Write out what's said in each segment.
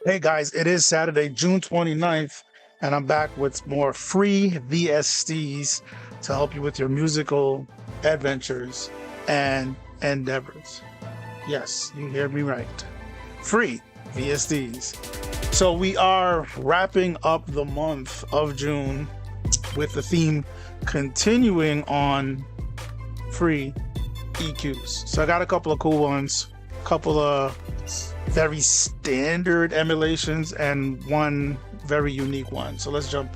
Hey guys, it is Saturday, June 29th, and I'm back with more free VSTs to help you with your musical adventures and endeavors. Yes, you hear me right. Free VSTs. So we are wrapping up the month of June with the theme continuing on free EQs. So I got a couple of cool ones, couple of very standard emulations, and one very unique one. So let's jump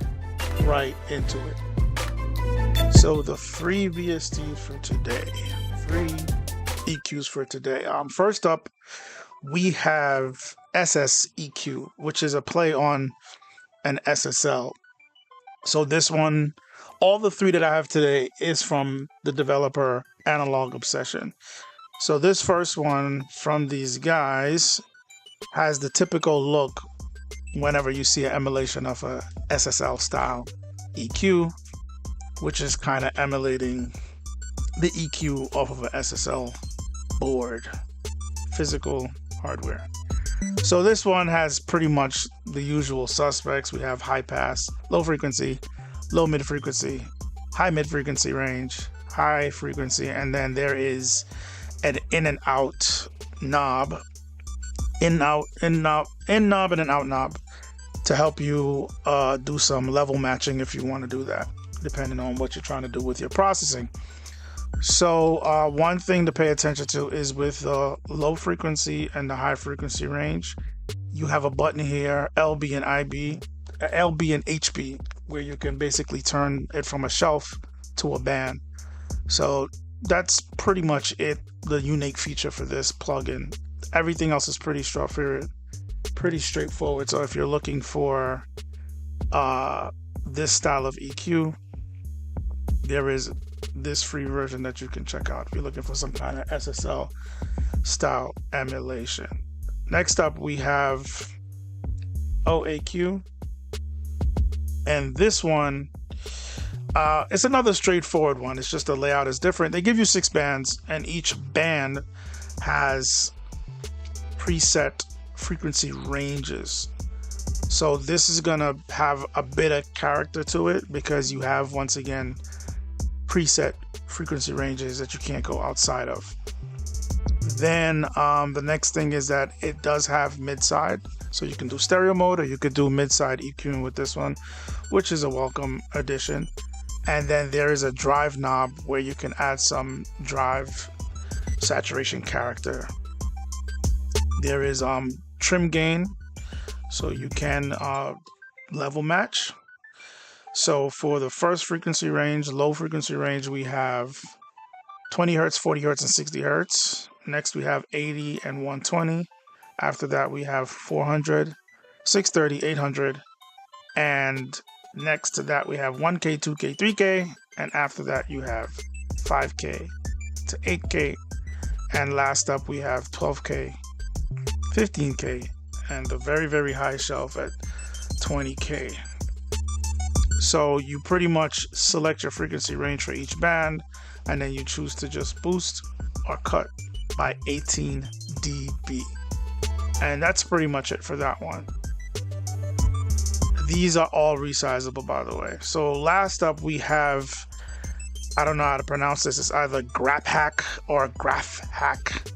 right into it. So the free VSTs for today, free EQs for today. First up, we have SSEQ, which is a play on an SSL. So this one, all the three that I have today is from the developer Analog Obsession. So this first one from these guys has the typical look whenever you see an emulation of a SSL style EQ, which is kind of emulating the EQ off of an SSL board, physical hardware. So this one has pretty much the usual suspects. We have high pass, low frequency, low mid frequency, high mid frequency range, high frequency, and then there is an in and out knob, in knob and an out knob to help you do some level matching if you want to do that, depending on what you're trying to do with your processing. So one thing to pay attention to is with the low frequency and the high frequency range, you have a button here, LB and HB, where you can basically turn it from a shelf to a band. So that's pretty much it, the unique feature for this plugin. Everything else is pretty straightforward. So if you're looking for this style of EQ, there is this free version that you can check out if you're looking for some kind of SSL style emulation. Next up, we have OAQ, and this one, it's another straightforward one. It's just the layout is different. They give you 6 bands, and each band has preset frequency ranges. So this is gonna have a bit of character to it because you have, once again, preset frequency ranges that you can't go outside of. Then the next thing is that it does have mid-side, so you can do stereo mode or you could do mid-side EQing with this one, which is a welcome addition. And then there is a drive knob where you can add some drive saturation character. There is trim gain, so you can level match. So for the first frequency range, low frequency range, we have 20 hertz, 40 hertz, and 60 hertz. Next we have 80 and 120. After that we have 400, 630, 800, and next to that we have 1K, 2K, 3K, and after that you have 5K to 8K, and last up we have 12K, 15K, and the very, very high shelf at 20K. So you pretty much select your frequency range for each band, and then you choose to just boost or cut by 18 dB. And that's pretty much it for that one. These are all resizable, by the way. So last up we have, I don't know how to pronounce this, it's either GrapHack or GraphHack.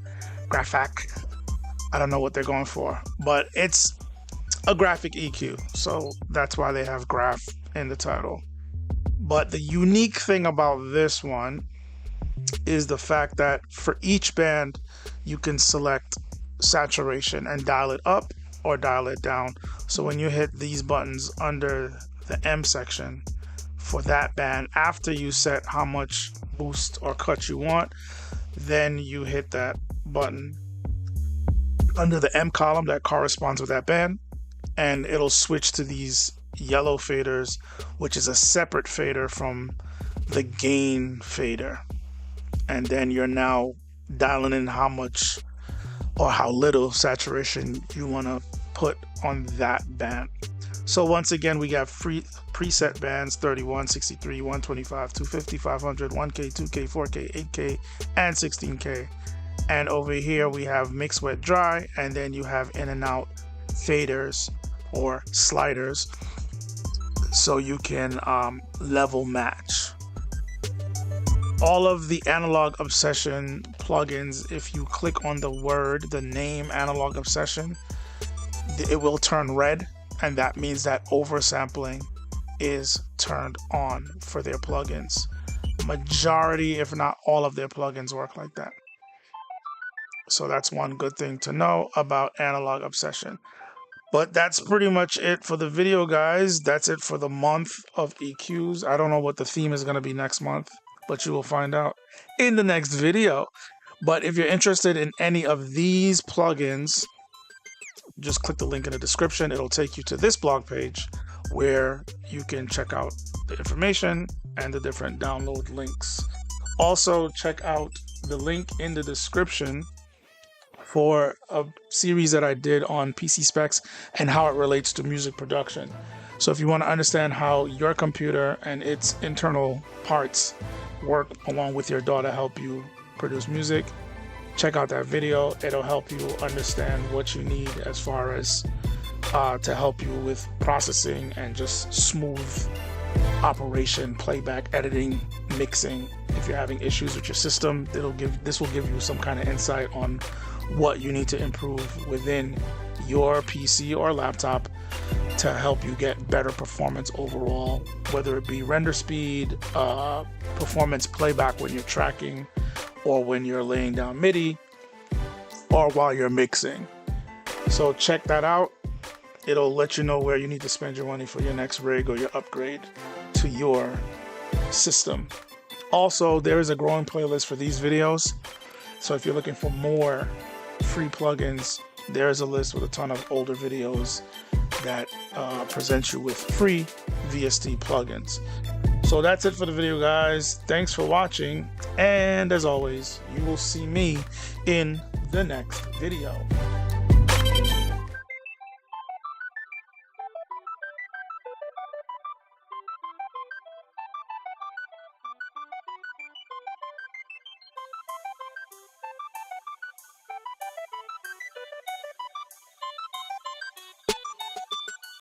I don't know what they're going for, but it's a graphic EQ, so that's why they have graph in the title. But the unique thing about this one is the fact that for each band you can select saturation and dial it up or dial it down. So when you hit these buttons under the M section for that band, after you set how much boost or cut you want, then you hit that button under the M column that corresponds with that band, and it'll switch to these yellow faders, which is a separate fader from the gain fader. And then you're now dialing in how much or how little saturation you want to put on that band. So once again, we got free preset bands: 31, 63, 125, 250, 500, 1K, 2K, 4K, 8K, and 16K. And over here we have mix, wet, dry, and then you have in and out faders or sliders, so you can level match. All of the Analog Obsession plugins, if you click on the name Analog Obsession, it will turn red, and that means that oversampling is turned on for their plugins. Majority, if not all of their plugins work like that. So that's one good thing to know about Analog Obsession. But that's pretty much it for the video, guys. That's it for the month of EQs. I don't know what the theme is going to be next month, but you will find out in the next video. But if you're interested in any of these plugins, just click the link in the description. It'll take you to this blog page where you can check out the information and the different download links. Also, check out the link in the description for a series that I did on PC specs and how it relates to music production. So if you want to understand how your computer and its internal parts work along with your DAW to help you produce music, check out that video. It'll help you understand what you need as far as to help you with processing and just smooth operation, playback, editing, mixing. If you're having issues with your system, this will give you some kind of insight on what you need to improve within your PC or laptop to help you get better performance overall, whether it be render speed, performance playback when you're tracking, or when you're laying down MIDI, or while you're mixing. So check that out. It'll let you know where you need to spend your money for your next rig or your upgrade to your system. Also, there is a growing playlist for these videos. So if you're looking for more free plugins, there's a list with a ton of older videos that present you with free VST plugins. So that's it for the video, guys. Thanks for watching, and as always, you will see me in the next video.